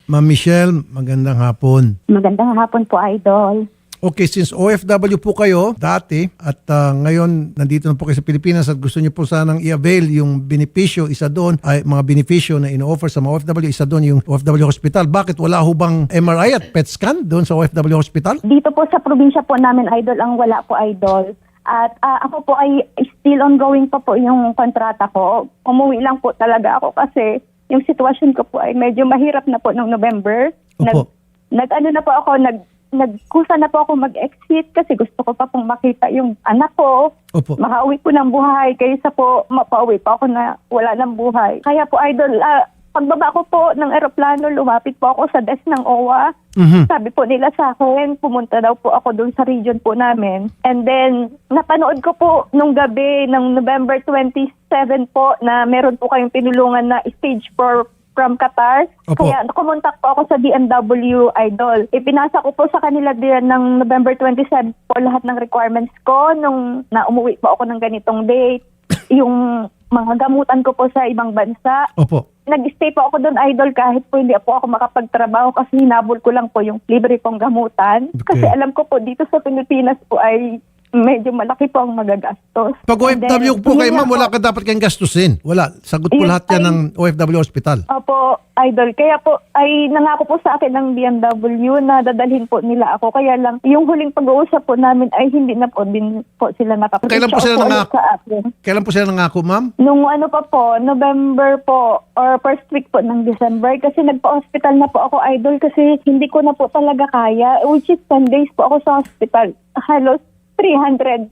Ma'am Michelle, magandang hapon. Magandang hapon po, Idol. Okay, since OFW po kayo dati at ngayon nandito na po kayo sa Pilipinas at gusto niyo po sanang i-avail yung benepisyo, isa doon ay mga benepisyo na ino-offer sa mga OFW, isa doon yung OFW Hospital. Bakit wala ho bang MRI at PET scan doon sa OFW Hospital? Dito po sa probinsya po namin, Idol, ang wala po, Idol. At ako po ay still ongoing pa po yung kontrata ko. Umuwi lang po talaga ako kasi yung sitwasyon ko po ay medyo mahirap na po noong November. Opo. Nagkusa na po ako mag-exit kasi gusto ko pa pong makita yung anak ko. Opo. Makauwi po ng buhay kaysa po mapauwi pa ako na wala ng buhay. Kaya po, Idol, pagbaba ko po ng eroplano, lumapit po ako sa desk ng OWA. Sabi po nila sa akin, pumunta daw po ako doon sa region po namin. And then, napanood ko po nung gabi ng November 27 po na meron po kayong pinulungan na stage 4 from Qatar. Opo. Kaya kumontak po ako sa DMW, Idol. Ipinasa ko po sa kanila din ng November 27 po lahat ng requirements ko nung na umuwi po ako ng ganitong date. Yung mga gamutan ko po sa ibang bansa. Opo. Nag-stay po ako doon, Idol, kahit po hindi po ako makapagtrabaho kasi hinabol ko lang po yung libre pong gamutan. Okay. Kasi alam ko po dito sa Pilipinas po ay medyo malaki po ang magagastos. Pag And then, OFW po kayo, humingi ma'am, ako- wala ka dapat kayong gastusin. Wala. Sagot po Yes, lahat yan ay- ng OFW Hospital. Opo, Idol. Kaya po ay nangako po sa akin ng BMW na dadalhin po nila ako. Kaya lang, yung huling pag-uusap po namin ay hindi na po din po sila nakapag-reach Kailan po out sila ulit nangako? sa akin. Kailan po sila nangako, ma'am? Nung ano pa po, November po or first week po ng December kasi nagpa-hospital na po ako, Idol, kasi hindi ko na po talaga kaya, which is 10 days po ako sa hospital. Halos 300,000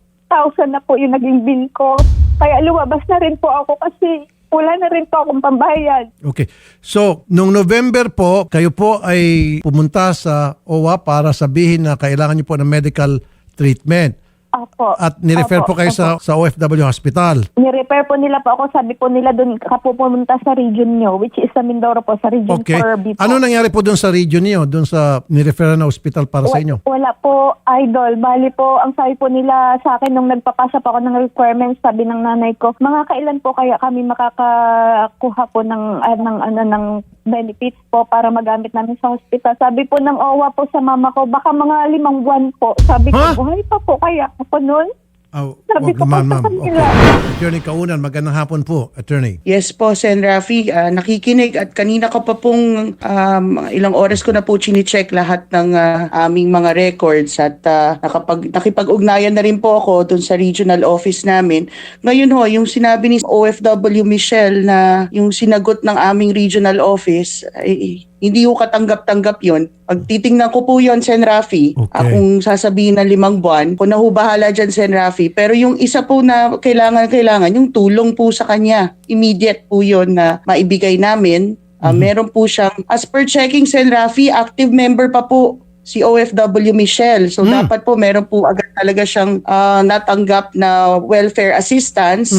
na po yung naging bill ko. Kaya lumabas na rin po ako kasi wala na rin po akong pambayad. Okay. So, nung November po, kayo po ay pumunta sa OWA para sabihin na kailangan niyo po ng medical treatment. Opo. At nirefer Opo, po kayo opo. sa OFW Hospital. Ni-repair po nila po ako. Sabi po nila doon pumunta sa region nyo, which is sa Mindoro po, sa region Okay. 4B po. Ano nangyari po doon sa region niyo? Doon sa nirefer na hospital para sa inyo? Wala po, Idol. Bali po, ang sabi po nila sa akin nung nagpapasa po ako ng requirements, sabi ng nanay ko, mga kailan po kaya kami makakakuha po ng benefits po para magamit namin sa hospital. Sabi po ng OWA po sa mama ko, baka mga 5 buwan po. Sabi ko, Ha? buhay pa po kaya ako noon? Sabi Wag ko po naman, sa ma'am. kanila. Okay. Attorney Kaunan, magandang hapon po, attorney. Yes po, Sen. Rafi. Nakikinig at kanina ko pa pong ilang oras ko na po chine-check lahat ng aming mga records at nakipag-ugnayan na rin po ako dun sa regional office namin. Ngayon ho, yung sinabi ni OFW Michelle na yung sinagot ng aming regional office, hindi ko katanggap-tanggap yun. Pag titingnan ko po yun, Sen. Rafi, Okay. kung sasabihin na 5 buwan, kung nahubahala dyan, Sen. Rafi. Pero yung isa po na kailangan, yung tulong po sa kanya, immediate po yun na maibigay namin. Meron po siyang, as per checking, Sen. Rafi, active member pa po si OFW Michelle. So dapat po meron po agad talaga siyang natanggap na welfare assistance.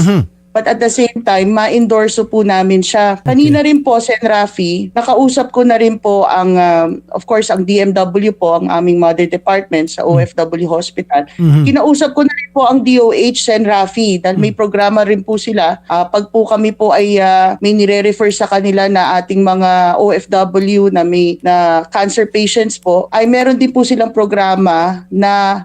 But at the same time, ma-endorso po namin siya. Kanina rin po, Sen. Rafi, nakausap ko na rin po ang, of course, ang DMW po, ang aming mother department sa OFW Hospital. Kinausap ko na rin po ang DOH, Sen. Rafi, dahil may programa rin po sila. Pag po kami po ay may nire-refer sa kanila na ating mga OFW na may na cancer patients po, ay meron din po silang programa na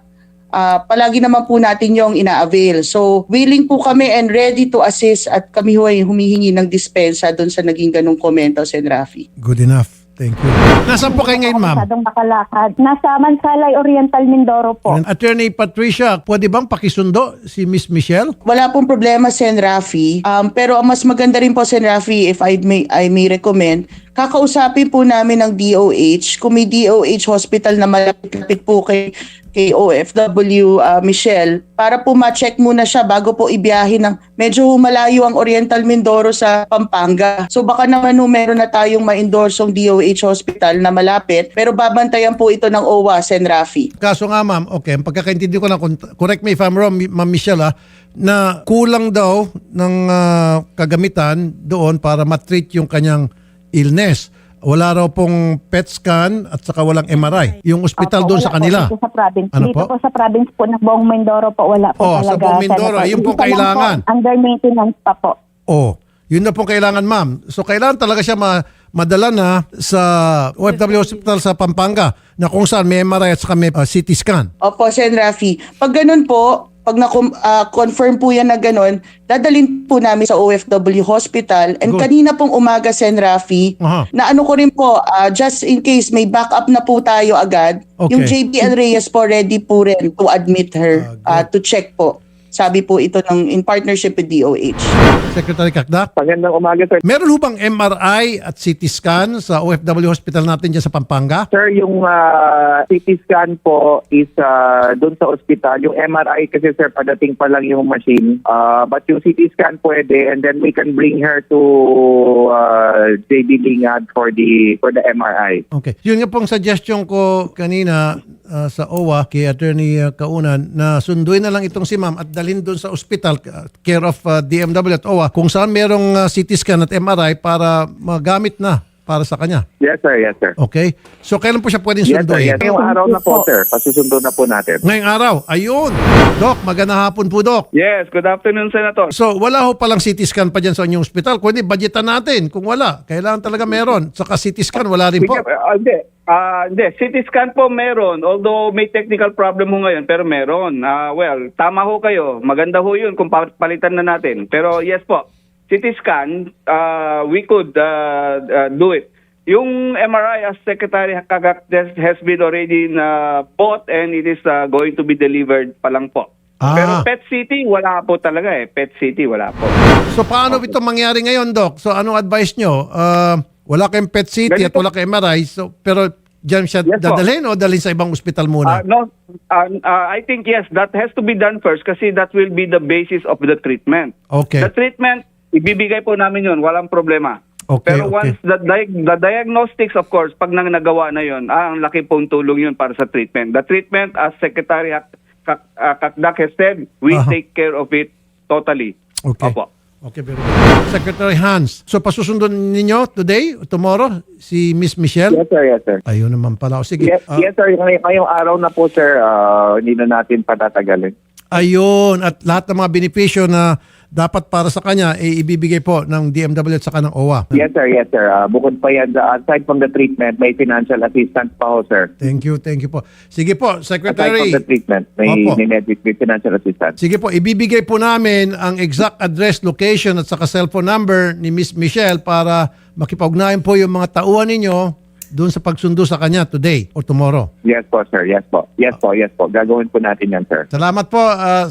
palagi naman po natin yung ina-avail. So, willing po kami and ready to assist at kami ho ay humihingi ng dispensa doon sa naging ganong komento, Sen. Rafi. Good enough. Thank you. Nasaan po kayo ngayon, ma'am? Masyadong makalakad. Nasa Mansalay Oriental, Mindoro po. Attorney Patricia, pwede bang pakisundo si Miss Michelle? Wala pong problema, Sen. Rafi. Pero ang mas maganda rin po, Sen. Rafi, if I may recommend, kakausapin po namin ng DOH. Kung may DOH hospital na malapit po kay OFW Michelle, para po ma-check muna siya bago po ibiyahin ng medyo malayo ang Oriental Mindoro sa Pampanga. So baka naman meron na tayong ma-endorsong DOH hospital na malapit, pero babantayan po ito ng OWA, Sen. Rafi. Kaso nga, ma'am, okay, ang pagkakaintindi ko lang, correct me if I'm wrong, Ma'am Michelle, na kulang daw ng kagamitan doon para matreat yung kanyang illness. Wala raw pong PET scan at saka walang MRI. Yung ospital Opo, doon sa wala po kanila. dito sa province. Ano Dito po? po sa province po ng buong Mindoro po, wala po Oh, talaga. sa buong Mindoro, Senator. yun po Isa lang kailangan. Under maintenance pa po. Oh, yun na pong kailangan, ma'am. So kailangan talaga siya madala na sa OFW Hospital sa Pampanga na kung saan may MRI at saka may CT scan. Opo, Sen. Rafi. Pag ganun po, pag na-confirm po yan na ganun, dadalhin po namin sa OFW Hospital. And Good. kanina pong umaga, Sen. Rafi, Aha. na ano ko rin po, just in case may backup na po tayo agad, Okay. yung JBL Reyes po ready po rin to admit her, to check po. Sabi po ito in partnership with DOH. Secretary Kakda, Magandang umaga, sir. meron ho bang MRI at CT scan sa OFW Hospital natin dyan sa Pampanga? Sir, yung CT scan po is doon sa ospital. Yung MRI kasi, sir, padating pa lang yung machine. But yung CT scan pwede, and then we can bring her to JB Lingad for the MRI. Okay. Yun nga pong suggestion ko kanina sa OWA kay Attorney Kaunan na sunduin na lang itong si ma'am at dalhin doon sa ospital, care of DMW at OWA, kung saan merong CT scan at MRI para magamit na para sa kanya. Yes, sir. Yes, sir. Okay? So, kailan po siya pwedeng Yes, sir. sunduin? Yes. Ngayong araw na po, sir. Pasusundo na po natin. Ngayong araw. Ayun. Doc, magandang hapon po, Doc. Yes, good afternoon, Senator. So, wala ho palang CT scan pa dyan sa inyong ospital. Kung hindi, budgetan natin. Kung wala, kailangan talaga meron. Saka CT scan, wala rin po. Hindi, CT scan po meron. Although may technical problem ho ngayon, pero meron. Well, tama ho kayo. Maganda ho yun kung palitan na natin. Pero yes po, CT scan, we could do it. Yung MRI, as Secretary Kagak has been already bought and it is going to be delivered pa lang po. Pero PET CT, wala po talaga eh. PET CT, wala po. So, paano ito mangyari ngayon, Doc? So, anong advice nyo? Wala kayong PET CT at Ganito- wala kayong MRI. So, pero dyan siya Yes, po. dadalhin o dalhin sa ibang ospital muna? No, I think yes, that has to be done first kasi that will be the basis of the treatment. Okay. The treatment, ibibigay po namin yun, walang problema. Okay, Pero once the diagnostics, of course, pag nagawa na yun, ang laki pong tulong yun para sa treatment. The treatment, as Secretary Kakdak has said, we Aha. take care of it totally. Okay. Opo. Okay, very good. Secretary Hans, so pasusundon ninyo today, tomorrow, si Miss Michelle? Yes, sir. Yes, sir. Ayun naman pala. O, sige. Yes, yes, sir. Ngayong araw na po, sir. Hindi na natin patatagalin. Ayun. At lahat ng mga benepisyo na dapat para sa kanya, ibibigay po ng DMW at saka ng OWA. Yes, sir. Yes, sir. Bukod pa yan, aside from the treatment, may financial assistance pa ho, sir. Thank you po. Sige po, Aside Secretary. from the treatment, Opo. may financial assistance. Sige po, ibibigay po namin ang exact address, location at saka cellphone number ni Miss Michelle para makipag-ugnayan po yung mga tauhan ninyo doon sa pagsundo sa kanya today or tomorrow. Yes po, sir. Yes po. Yes po, yes po. Gagawin po natin yan, sir. Salamat po,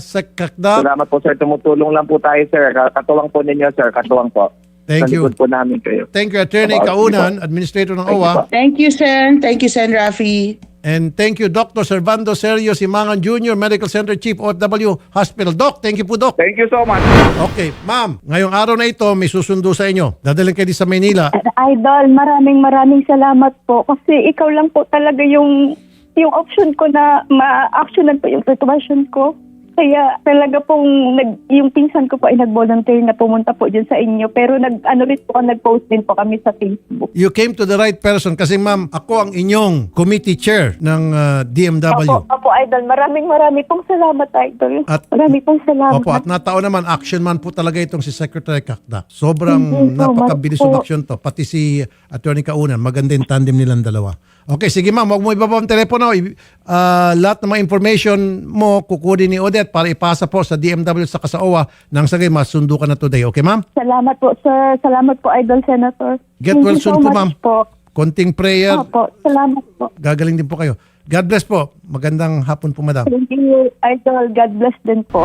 Sec Kakda. Salamat po, sir. Tumutulong lang po tayo, sir. Katuwang po ninyo, sir. Katuwang po. Thank you. Sa likod po namin kayo. Thank you, Attorney Opo, Kaunan, sige po. Administrator ng Thank you OWA. po. Thank you, Sen. Thank you, Sen. Rafi. And thank you, Dr. Servando Sergio Simangan Jr., Medical Center Chief, OFW Hospital. Doc, thank you po, Doc. Thank you so much. Okay, ma'am, ngayong araw na ito, may susundo sa inyo. Dadalhin kayo din sa Maynila. Idol, maraming salamat po kasi ikaw lang po talaga yung option ko na ma-actionan po yung situation ko. Kaya talaga pong yung pinsan ko po ay nag-volunteer na pumunta po dyan sa inyo. Pero nag-post din po kami sa Facebook. You came to the right person kasi ma'am, ako ang inyong committee chair ng DMW. Opo, Idol. Maraming pong salamat, Idol. At- Maraming pong salamat. Opo, at nataon naman, action man po talaga itong si Secretary Kakda. Sobrang Thank you so napakabilis much po. umaksyon to. Pati si Attorney Kaunan, maganda yung tandem nilang dalawa. Okay, sige ma'am, huwag mo ibaba ang telepono. Lahat ng mga information mo, kukunin ni Odette para ipasa po sa DMW sa OWA nang sagay masundo ka na today. Okay ma'am? Salamat po, sir. Salamat po, Idol Senator. Get Thank well you so soon po much ma'am. Po. Konting prayer, Opo, salamat po. gagaling din po kayo. God bless po. Magandang hapon po madam. Thank you, Idol. God bless din po.